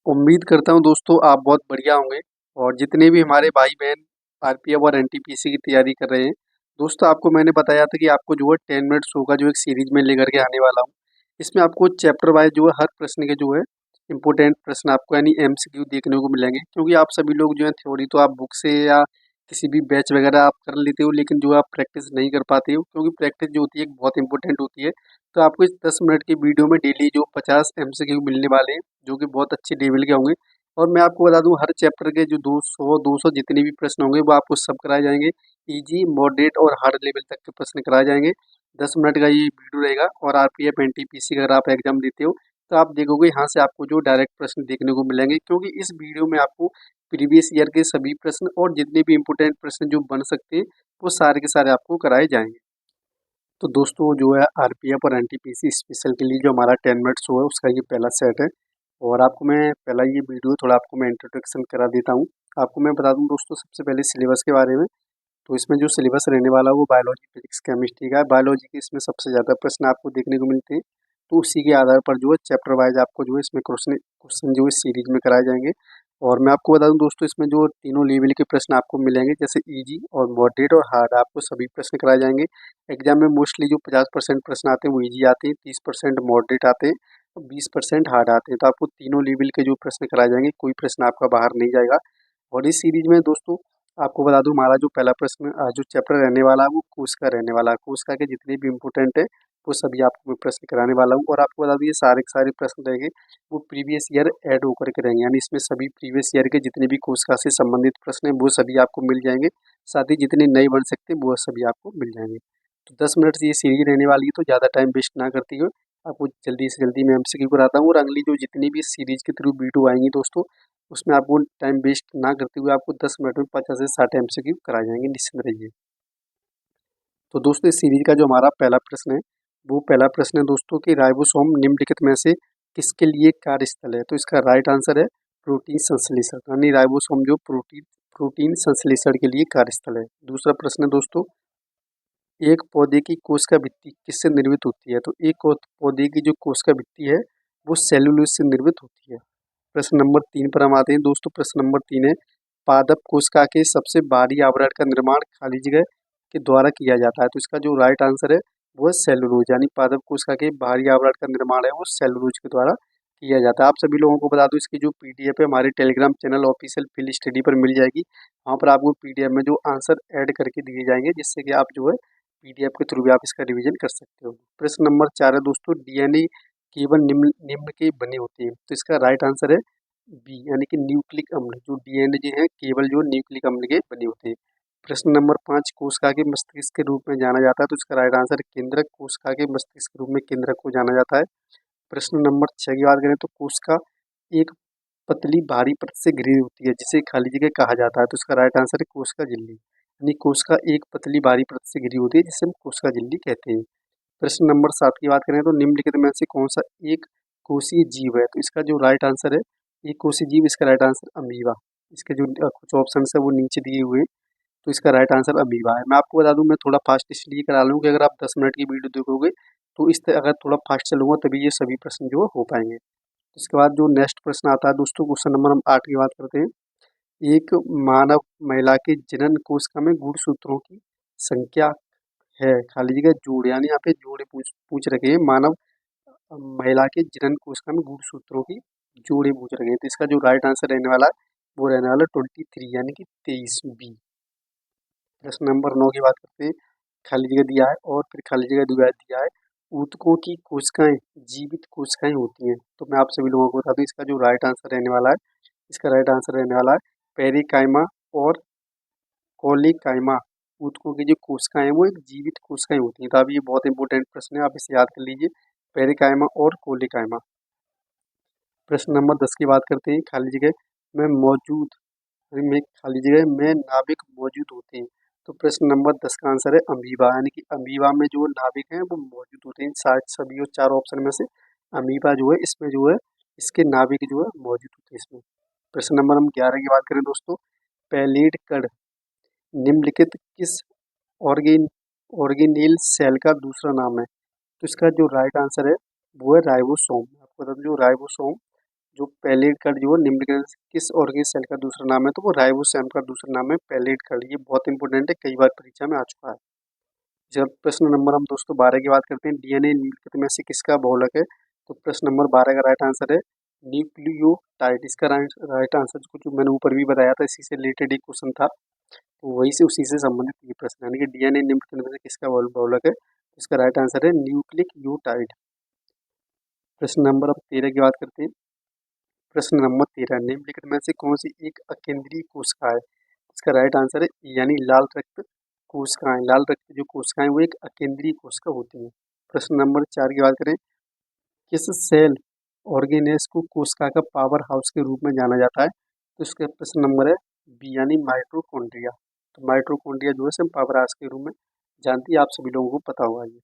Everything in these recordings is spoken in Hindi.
उम्मीद करता हूँ दोस्तों आप बहुत बढ़िया होंगे। और जितने भी हमारे भाई बहन आरपीएफ और एनटीपीसी की तैयारी कर रहे हैं, दोस्तों आपको मैंने बताया था कि आपको जो है 10 मिनट शो का जो एक सीरीज में लेकर के आने वाला हूँ। इसमें आपको चैप्टर वाइज जो है हर प्रश्न के जो है इंपोर्टेंट प्रश्न आपको यानी एमसीक्यू देखने को मिलेंगे, क्योंकि आप सभी लोग जो है थ्योरी तो आप बुक से या किसी भी बैच वगैरह आप कर लेते हो, लेकिन जो आप प्रैक्टिस नहीं कर पाते हो, क्योंकि प्रैक्टिस जो होती है बहुत इंपॉर्टेंट होती है। तो आपको इस 10 मिनट की वीडियो में डेली जो 50 एमसीक्यू मिलने वाले हैं, जो कि बहुत अच्छे लेवल के होंगे। और मैं आपको बता दूं, हर चैप्टर के जो 200 जितने भी प्रश्न होंगे वो आपको सब कराए जाएंगे। इजी, मॉडरेट और हार्ड लेवल तक के प्रश्न कराए जाएंगे। 10 मिनट का ये वीडियो रहेगा। और आरपीएफ एनटीपीसी का अगर आप एग्जाम देते हो तो आप देखोगे यहाँ से आपको जो डायरेक्ट प्रश्न देखने को मिलेंगे, क्योंकि इस वीडियो में आपको प्रीवियस ईयर के सभी प्रश्न और जितने भी इंपोर्टेंट प्रश्न जो बन सकते हैं वो सारे के सारे आपको कराए जाएंगे। तो दोस्तों जो है आरपीएफ और एनटीपीसी स्पेशल के लिए जो हमारा 10 मिनट शो है उसका ये पहला सेट है। और आपको मैं पहला ये वीडियो थोड़ा आपको मैं इंट्रोडक्शन करा देता हूँ। आपको मैं बता दूँ दोस्तों सबसे पहले सिलेबस के बारे में। तो इसमें जो सिलेबस रहने वाला है वो बायोलॉजी, फिजिक्स, केमिस्ट्री का है। बायोलॉजी के इसमें सबसे ज़्यादा प्रश्न आपको देखने को मिलते हैं। तो उसी के आधार पर जो है चैप्टर वाइज आपको जो है इसमें क्वेश्चन क्वेश्चन जो है सीरीज में कराए जाएंगे। और मैं आपको बता दूं दोस्तों, इसमें जो तीनों लेवल के प्रश्न आपको मिलेंगे, जैसे इजी और मॉडरेट और हार्ड, आपको सभी प्रश्न कराए जाएंगे। एग्जाम में मोस्टली जो 50% प्रश्न आते हैं वो इजी आते हैं, 30% मॉडरेट आते हैं और 20% हार्ड आते हैं। तो आपको तीनों लेवल के जो प्रश्न कराए जाएंगे, कोई प्रश्न आपका बाहर नहीं जाएगा। और इस सीरीज में दोस्तों आपको बता दूं, हमारा जो पहला प्रश्न जो चैप्टर रहने वाला है वो कोश का रहने वाला है। कोश का के जितने भी इंपोर्टेंट है वो सभी आपको मैं प्रश्न कराने वाला हूँ। और आपको बता दूं ये सारे के सारे प्रश्न रहेंगे वो प्रीवियस ईयर ऐड होकर के रहेंगे, यानी इसमें सभी प्रीवियस ईयर के जितने भी कोश का से संबंधित प्रश्न हैं वो सभी आपको मिल जाएंगे। साथ ही जितने नए बन सकते हैं वो सभी आपको मिल जाएंगे। तो 10 मिनट से ये सीरीज रहने वाली है, तो ज़्यादा टाइम वेस्ट ना करती हो, आपको जल्दी से जल्दी मैं एमसीक्यू कराता हूँ। और अगली जो जितनी भी सीरीज के थ्रू वीडियो आएंगी दोस्तों, उसमें आपको टाइम वेस्ट ना करते हुए आपको 10 मिनट में 50 से 60 एमसीक्यू कराए जाएंगे, निश्चिंत रहिए। तो दोस्तों इस सीरीज का जो हमारा पहला प्रश्न है वो पहला प्रश्न है दोस्तों कि राइबोसोम निम्नलिखित में से किसके लिए कार्यस्थल है। तो इसका राइट आंसर है प्रोटीन संश्लेषण, यानी राइबोसोम जो प्रोटीन प्रोटीन संश्लेषण के लिए कार्यस्थल है। दूसरा प्रश्न है दोस्तों, एक पौधे की कोशिका भित्ति किससे निर्मित होती है। तो एक पौधे की जो कोशिका भित्ति है वो सेलुलोज से निर्मित होती है। प्रश्न नंबर 3 पर हम आते हैं दोस्तों। प्रश्न नंबर 3 है, पादप कोशिका के सबसे बाहरी आवरण का निर्माण खाली जगह के द्वारा किया जाता है। तो इसका जो राइट आंसर है वो है सेलुलोज, यानी पादप कोशिका के बाहरी आवरण का निर्माण है वो सेलुलोज के द्वारा किया जाता है। आप सभी लोगों को बता दूं, इसकी जो पीडीएफ है हमारे Telegram channel official field study पर मिल जाएगी। वहाँ पर आपको पीडीएफ में जो आंसर ऐड करके दिए जाएंगे, जिससे कि आप जो है पीडीएफ के थ्रू भी आप इसका रिवीजन कर सकते हो। प्रश्न नंबर 4 है दोस्तों, डीएनए केवल निम्न निम्न के बने होते हैं। तो इसका राइट आंसर है बी, यानी कि न्यूक्लिक अम्ल। जो डीएनए जो है केवल जो न्यूक्लिक अम्ल के बने होते हैं। प्रश्न नंबर 5, कोशिका के मस्तिष्क के रूप में जाना जाता है। तो इसका राइट आंसर है केंद्रक। कोशिका के मस्तिष्क के रूप में केंद्रक को जाना जाता है। प्रश्न नंबर 6 की बात करें तो कोशिका एक पतली भारी परत से घिरी होती है जिसे खाली जगह कहा जाता है। तो इसका राइट आंसर है कोशिका झिल्ली, यानी कोशिका एक पतली भारी परत से घिरी होती है जिसे हम कोशिका झिल्ली कहते हैं। प्रश्न नंबर 7 की बात करें तो निम्नलिखित में से कौन सा एक कोशीय जीव है। तो इसका जो राइट आंसर है एक कोशीय जीव, इसका राइट आंसर अमीबा। इसके जो कुछ ऑप्शन है वो नीचे दिए हुए हैं। तो इसका राइट आंसर अमीबा है। मैं आपको बता दूं, मैं थोड़ा फास्ट इसलिए करा लूँ कि अगर आप 10 मिनट की वीडियो देखोगे तो इस तरह अगर थोड़ा फास्ट चलूंगा तभी ये सभी प्रश्न जो हो पाएंगे। इसके बाद जो नेक्स्ट प्रश्न आता है दोस्तों, क्वेश्चन नंबर हम 8 की बात करते हैं। एक मानव महिला के जनन कोशिका में गुणसूत्रों की संख्या है, खाली जगह जोड़, यानी यहाँ पे जोड़े पूछ पूछ रखे हैं। मानव महिला के जनन कोशिका में गुणसूत्रों की जोड़े पूछ रखे हैं। तो इसका जो राइट आंसर रहने वाला है वो रहने वाला 23, यानी कि 23 बी। प्रश्न नंबर 9 की बात करते हैं। खाली जगह दिया है और फिर खाली जगह दिया है, ऊतकों की कोशिकाएं जीवित कोशिकाएं होती हैं। तो मैं आप सभी लोगों को बता दूं, इसका जो राइट आंसर रहने वाला है, इसका राइट आंसर रहने वाला है पेरिकाइमा और कोलिकाइमा। ऊतकों की जो कोशिकाएं हैं वो एक जीवित कोशिकाएं होती हैं। तो अब ये बहुत इंपॉर्टेंट प्रश्न है, आप इसे याद कर लीजिए, पेरिकाइमा और कोलिकाइमा। प्रश्न नंबर 10 की बात करते हैं। खाली जगह में मौजूद में खाली जगह में नाभिक मौजूद होते हैं। तो प्रश्न नंबर 10 का आंसर है अमीबा, यानी कि अमीबा में जो नाभिक हैं वो मौजूद होते हैं। शायद सभी और 4 ऑप्शन में से अमीबा जो है इसमें जो है इसके नाभिक जो है मौजूद होते हैं इसमें। प्रश्न नंबर हम 11 की बात करें दोस्तों, पैलिड कण निम्नलिखित किस ऑर्गेन ऑर्गेनेल सेल का दूसरा नाम है। तो इसका जो राइट आंसर है वो है राइबोसोम। आपको बता दूं, जो राइबोसोम जो पैलेट कार्ड जो है निम्नलिखित किस ऑर्गेन सेल का दूसरा नाम है, तो वो राइबोसोम का दूसरा नाम है पैलेट कार्ड। ये बहुत इंपॉर्टेंट है, कई बार परीक्षा में आ चुका है। जब प्रश्न नंबर हम दोस्तों 12 की बात करते हैं, डीएनए निम्नलिखित में से किसका बहुलक है, तो प्रश्न नंबर 12 का राइट आंसर है न्यूक्लियोटाइड। इसका राइट आंसर जो मैंने ऊपर भी बताया था, इसी से रिलेटेड एक क्वेश्चन था, तो वही से उसी से संबंधित ये प्रश्न है, यानी कि डीएनए निम्नलिखित में से किसका बहुलक है, इसका राइट आंसर है न्यूक्लिक यूटाइड। प्रश्न नंबर अब 13 की बात करते हैं। प्रश्न नंबर 13, निम्नलिखित में से कौन सी एक अकेंद्रीय कोशिका है, इसका राइट आंसर है यानी लाल रक्त कोशिकाएं। लाल रक्त जो कोशिकाएं वो एक अकेंद्रीय कोशिका होती हैं। प्रश्न नंबर 4 की बात करें, किस सेल ऑर्गेनेस को कोशिका का पावर हाउस के रूप में जाना जाता है, तो इसका प्रश्न नंबर है बी यानी माइटोकॉन्ड्रिया। तो माइटोकॉन्ड्रिया जो है पावर हाउस के रूप में जानती है, आप सभी लोगों को पता होगा ये।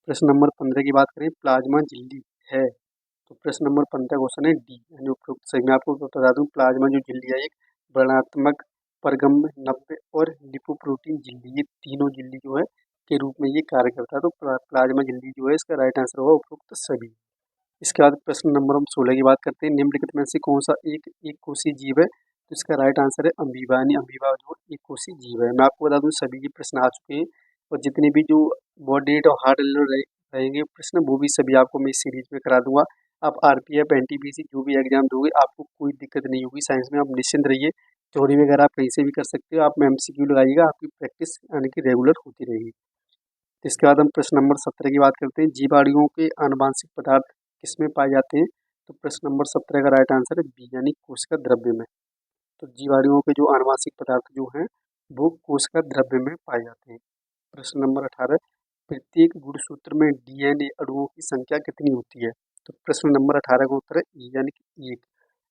प्रश्न नंबर 15 की बात करें, प्लाज्मा झिल्ली है, तो प्रश्न नंबर 15 क्वेश्चन है डी यानी उपरोक्त सही। मैं आपको बता दूं, प्लाज्मा जो झिल्ली है एक वर्णात्मक परगम्य नब्बे और लिपोप्रोटीन झिल्ली, ये तीनों झिल्ली जो है के रूप में ये कार्य करता है। तो प्लाज्मा झिल्ली जो है इसका राइट आंसर होगा उपरोक्त सभी। इसके बाद प्रश्न नंबर हम 16 की बात करते हैं, निम्नलिखित में से कौन सा एक कोषीय जीव है, तो इसका राइट आंसर है अमीबा, यानी अमीबा जो एक कोषीय जीव है। मैं आपको बता दूं सभी के प्रश्न आ चुके हैं, और जितने भी जो मॉडरेट और हार्ड रहेंगे प्रश्न वो भी सभी आपको मैं इस सीरीज में करा दूंगा। आप आरपीएफ एनटीपीसी जो भी एग्जाम दोगे आपको कोई दिक्कत नहीं होगी, साइंस में आप निश्चिंत रहिए। थ्योरी वगैरह आप कहीं से भी कर सकते हो, आप में एमसीक्यू लगाइएगा, आपकी प्रैक्टिस यानी कि रेगुलर होती रहेगी। इसके बाद हम प्रश्न नंबर 17 की बात करते हैं, जीवाणुओं के आनुवांशिक पदार्थ किसमें पाए जाते हैं, तो प्रश्न नंबर 17 का राइट आंसर है बी यानी कोशिका द्रव्य में। तो जीवाणुओं के जो आनुवांशिक पदार्थ जो हैं वो कोशिका द्रव्य में पाए जाते हैं। प्रश्न नंबर 18, प्रत्येक गुणसूत्र में डीएनए अणुओं की संख्या कितनी होती है, तो प्रश्न नंबर 18 का उत्तर है ई यानी कि एक,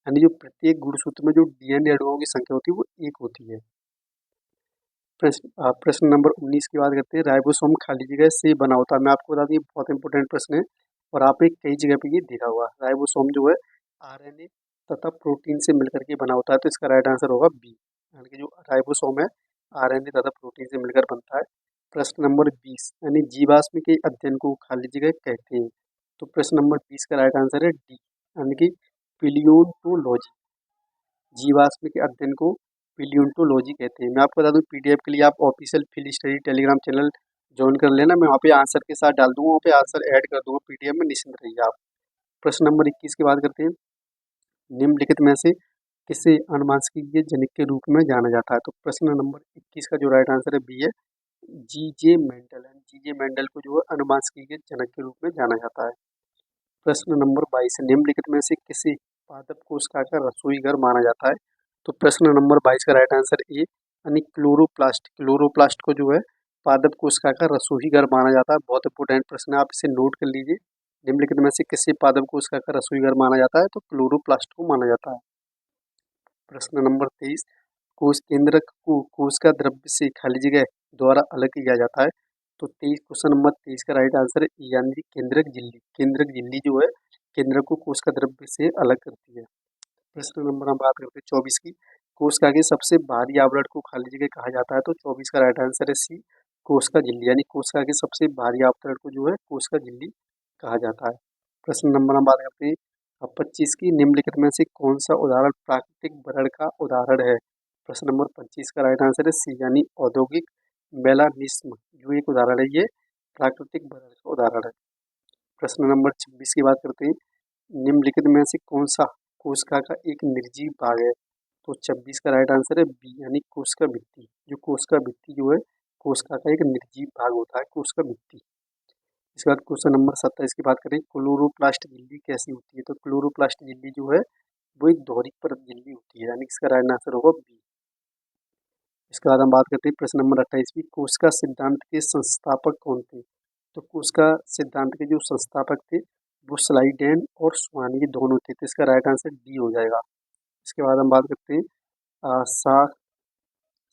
यानी जो प्रत्येक गुणसूत्र में जो डीएनए अणुओं की संख्या होती है वो एक होती है। प्रश्न नंबर 19 की बात करते हैं, राइबोसोम खाली जगह से बना होता है। मैं आपको बता दूं ये बहुत इंपॉर्टेंट प्रश्न है, और आपने कई जगह पे ये देखा हुआ। राइबोसोम जो है आरएनए तथा प्रोटीन से मिलकर के बना होता है, तो इसका राइट आंसर होगा बी, यानी कि जो राइबोसोम है आरएनए तथा प्रोटीन से मिलकर बनता है। प्रश्न नंबर 20, यानी जीवाश्म के अध्ययन को खाली जगह कहते हैं, तो प्रश्न नंबर 20 का राइट आंसर है डी, यानी कि पिलियोन्टोलॉजी। जीवाश्म के अध्ययन को पिलियोन्टोलॉजी कहते हैं। मैं आपको बता दूं पीडीएफ के लिए आप official field study Telegram channel join कर लेना, मैं वहाँ पे आंसर के साथ डाल दूंगा, वहाँ पे आंसर ऐड कर दूंगा पीडीएफ में, निश्चिंत रहिए आप। प्रश्न नंबर 21 की बात करते हैं, निम्नलिखित में से किसे अनुमानस्कीय जनक के रूप में जाना जाता है, तो प्रश्न नंबर 21 का जो राइट आंसर है बी है जीजे मेंडल। जीजे मेंडल को जो है अनुमानस्कीय जनक के रूप में जाना जाता है। प्रश्न नंबर 22, निम्नलिखित में से किसी पादप कोशिका का रसोई घर माना जाता है, तो प्रश्न नंबर 22 का राइट आंसर ए यानी क्लोरोप्लास्ट। क्लोरोप्लास्ट को जो है पादप कोशिका का रसोई घर माना जाता है। बहुत इंपॉर्टेंट प्रश्न है, आप इसे नोट कर लीजिए। निम्नलिखित में से किसी पादप कोशिका का रसोई घर माना जाता है, तो क्लोरोप्लास्ट को माना जाता है। प्रश्न नंबर 23, कोश केंद्रक को कोशिका द्रव्य से खाली जगह द्वारा अलग किया जाता है, तो 23 क्वेश्चन नंबर 23 का राइट आंसर है E, यानी केंद्रक झिल्ली। केंद्रक झिल्ली जो है केंद्रक को कोशिका द्रव्य से अलग करती है। प्रश्न नंबर हम बात करते हैं 24 की, कोशिका के सबसे भारी आवरण को खाली जगह कहा जाता है, तो 24 का राइट आंसर है सी, कोशिका झिल्ली, यानी कोशिका के सबसे भारी आवरण को जो है कोशिका झिल्ली कहा जाता है। प्रश्न नंबर हम बात करते हैं अब 25 की, निम्नलिखित में से कौन सा उदाहरण प्राकृतिक बरण का उदाहरण है, प्रश्न नंबर 25 का राइट आंसर है सी, यानी औद्योगिक मेलानिज्म जो एक उदाहरण है, ये प्राकृतिक बरण का उदाहरण है। प्रश्न नंबर 26 की बात करते हैं, निम्नलिखित में से कौन सा कोशिका का एक निर्जीव भाग है, तो 26 का राइट आंसर है बी, यानी कोशिका भित्ति। जो कोशिका भित्ति जो है कोशिका का एक निर्जीव भाग होता है, कोशिका भित्ति। इसके बाद क्वेश्चन नंबर 27 की बात करें, क्लोरोप्लास्ट झिल्ली कैसी होती है, तो क्लोरोप्लास्ट झिल्ली जो है वो एक दोहरी परत झिल्ली होती है, यानी इसका राइट आंसर होगा बी। इसके बाद हम बात करते हैं प्रश्न नंबर 28 की, कोशिका सिद्धांत के संस्थापक कौन थे, तो कोशिका सिद्धांत के जो संस्थापक थे वो स्लाइडेन और स्वान, ये दोनों थे, तो इसका राइट आंसर डी हो जाएगा। इसके बाद हम बात करते हैं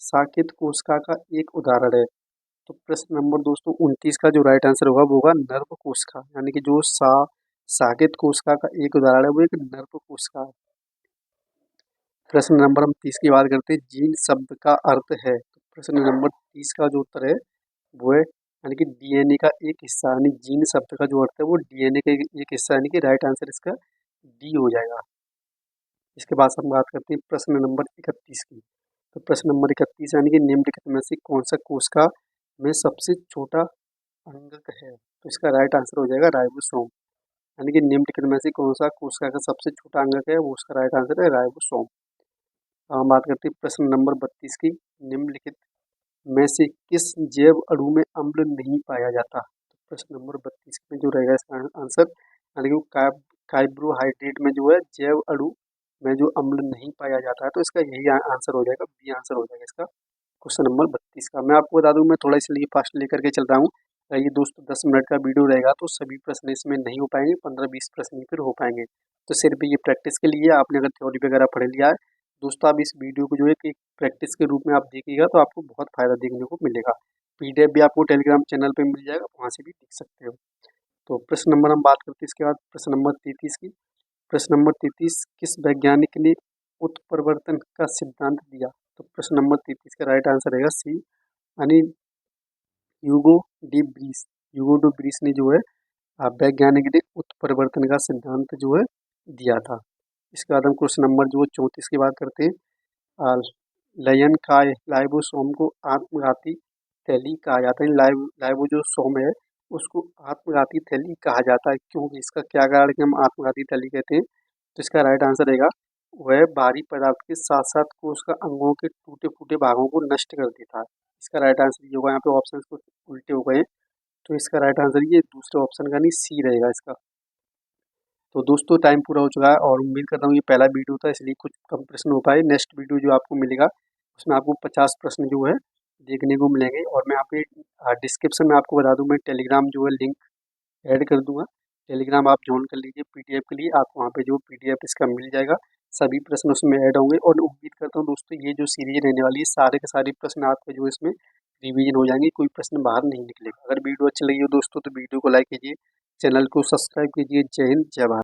साकेत कोशिका का एक उदाहरण है, तो प्रश्न नंबर दोस्तों 29 का जो राइट आंसर होगा वो होगा नर्व कोशिका, यानी कि जो साकेत कोशिका का एक उदाहरण है वो एक नर्व कोशिका है। प्रश्न नंबर हम 30 की बात करते हैं, जीन शब्द का अर्थ है, तो प्रश्न नंबर 30 का जो उत्तर है वो है यानी कि डीएनए का एक हिस्सा, यानी जीन शब्द का जो अर्थ है वो डीएनए का एक हिस्सा, यानी कि राइट आंसर इसका डी हो जाएगा। इसके बाद हम बात करते हैं प्रश्न नंबर 31 की। तो प्रश्न नंबर 31 यानी कि निम्नलिखित में से कौन सा कोशिका में सबसे छोटा अंगक है? तो इसका राइट आंसर हो जाएगा राइबोसोम। यानी कि निम्नलिखित में से कौन सा कोशिका का सबसे छोटा अंगक है, वो उसका राइट आंसर है राइबोसोम। अब हम बात करते हैं प्रश्न नंबर 32 की। निम्नलिखित में से किस जैव अणु में अम्ल नहीं पाया जाता? तो प्रश्न नंबर 32 में जो रहेगा इसका आंसर, यानी कि कार्बोहाइड्रेट में जो है जैव अणु में जो अम्ल नहीं पाया जाता है, तो इसका यही आंसर हो जाएगा, बी आंसर हो जाएगा इसका क्वेश्चन नंबर 32 का। मैं आपको बता दूं, मैं थोड़ा इसलिए फास्ट लेकर के चल रहा हूँ। ये दोस्तों 10 मिनट का वीडियो रहेगा, तो सभी प्रश्न इसमें नहीं हो पाएंगे, 15-20 प्रश्न ही फिर हो पाएंगे। तो सिर्फ ये प्रैक्टिस के लिए, आपने अगर थ्योरी वगैरह पढ़ लिया है दोस्तों, आप इस वीडियो को जो है कि प्रैक्टिस के रूप में आप देखिएगा, तो आपको बहुत फायदा देखने को मिलेगा। पीडीएफ भी आपको टेलीग्राम चैनल पे मिल जाएगा, वहाँ से भी देख सकते हो। तो प्रश्न नंबर हम बात करते हैं इसके बाद प्रश्न नंबर 33 की। प्रश्न नंबर 33, किस वैज्ञानिक ने उत्परिवर्तन का सिद्धांत दिया? तो प्रश्न नंबर 33 का राइट आंसर रहेगा सी, यानी Hugo de Breese. Hugo de Breese ने जो है वैज्ञानिक ने उत्परिवर्तन का सिद्धांत जो है दिया था। इसके बाद हम क्वेश्चन नंबर जो 34 की बात करते हैं। आ, लयन का लाइबोसोम को आत्मघाती थैली कहा जाता है। लाइबो जो सोम है उसको आत्मघाती थैली कहा जाता है, क्योंकि इसका क्या कारण है कि हम आत्मघाती थैली कहते हैं? तो इसका राइट आंसर रहेगा, वह भारी पदार्थ के साथ साथ को उसका अंगों के टूटे फूटे भागों को नष्ट कर देता है। इसका राइट आंसर ये होगा, यहाँ पे ऑप्शन कुछ उल्टे हो गए हैं, तो इसका राइट आंसर ये दूसरे ऑप्शन का नहीं, सी रहेगा इसका। तो दोस्तों टाइम पूरा हो चुका है, और उम्मीद करता हूँ ये पहला वीडियो था इसलिए कुछ कम प्रश्न हो पाए। नेक्स्ट वीडियो जो आपको मिलेगा उसमें आपको 50 प्रश्न जो है देखने को मिलेंगे। और मैं यहाँ पे डिस्क्रिप्शन में आपको बता दूँ, मैं टेलीग्राम जो है लिंक ऐड कर दूंगा। टेलीग्राम आप ज्वाइन कर लीजिए पीडीएफ के लिए, आपको वहाँ पे जो पीडीएफ इसका मिल जाएगा। सभी प्रश्न उसमें ऐड होंगे, और उम्मीद करता हूँ दोस्तों ये जो सीरीज रहने वाली है सारे के सारे प्रश्न आपके जो इसमें रिवीजन हो जाएंगे, कोई प्रश्न बाहर नहीं निकलेगा। अगर वीडियो अच्छी लगी हो दोस्तों तो वीडियो को लाइक कीजिए, चैनल को सब्सक्राइब कीजिए। जय हिंद, जय भारत।